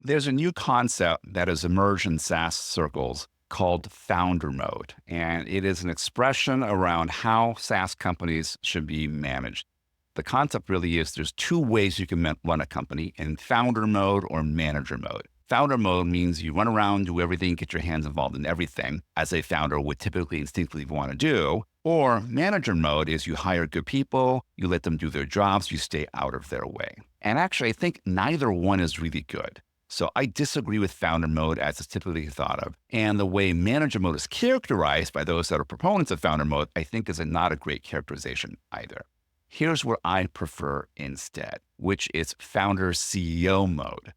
There's a new concept that has emerged in SaaS circles called founder mode. And it is an expression around how SaaS companies should be managed. The concept really is there's two ways you can run a company in founder mode or manager mode. Founder mode means you run around, do everything, get your hands involved in everything, as a founder would typically instinctively want to do. Or manager mode is you hire good people, you let them do their jobs, you stay out of their way. And actually, I think neither one is really good. So I disagree with founder mode as it's typically thought of. And the way manager mode is characterized by those that are proponents of founder mode, I think is not a great characterization either. Here's what I prefer instead, which is founder CEO mode,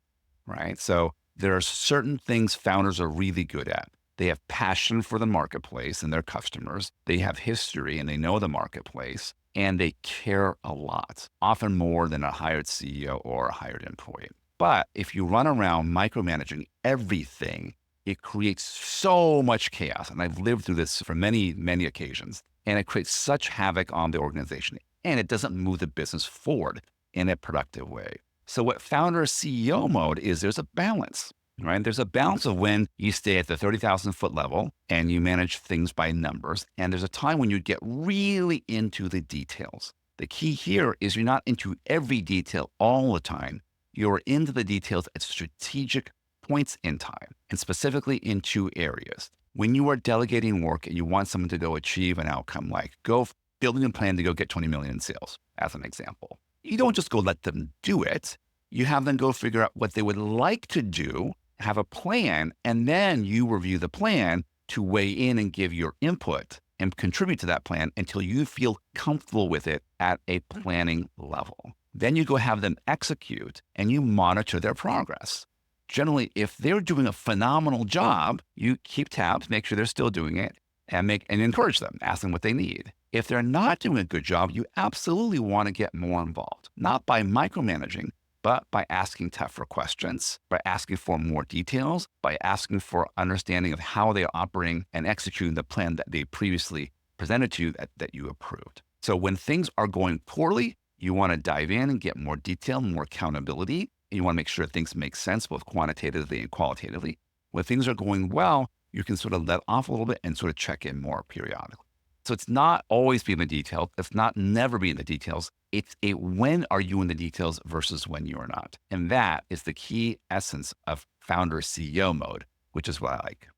right? So there are certain things founders are really good at. They have passion for the marketplace and their customers. They have history and they know the marketplace, and they care a lot, often more than a hired CEO or a hired employee. But if you run around micromanaging everything, it creates so much chaos. And I've lived through this for many, many occasions. And it creates such havoc on the organization. And it doesn't move the business forward in a productive way. So what founder CEO mode is, there's a balance, right? There's a balance of when you stay at the 30,000 foot level and you manage things by numbers. And there's a time when you get really into the details. The key here is you're not into every detail all the time. You're into the details at strategic points in time, and specifically in two areas. When you are delegating work and you want someone to go achieve an outcome, like go building a plan to go get 20 million in sales, as an example, you don't just go let them do it. You have them go figure out what they would like to do, have a plan, and then you review the plan to weigh in and give your input and contribute to that plan until you feel comfortable with it at a planning level. Then you go have them execute and you monitor their progress. Generally, if they're doing a phenomenal job, you keep tabs, make sure they're still doing it, and encourage them, ask them what they need. If they're not doing a good job, you absolutely want to get more involved, not by micromanaging, but by asking tougher questions, by asking for more details, by asking for understanding of how they are operating and executing the plan that they previously presented to you that you approved. So when things are going poorly, you want to dive in and get more detail, more accountability. And you want to make sure things make sense both quantitatively and qualitatively. When things are going well, you can sort of let off a little bit and sort of check in more periodically. So it's not always be in the details. It's not never be in the details. It's a when are you in the details versus when you are not. And that is the key essence of founder CEO mode, which is what I like.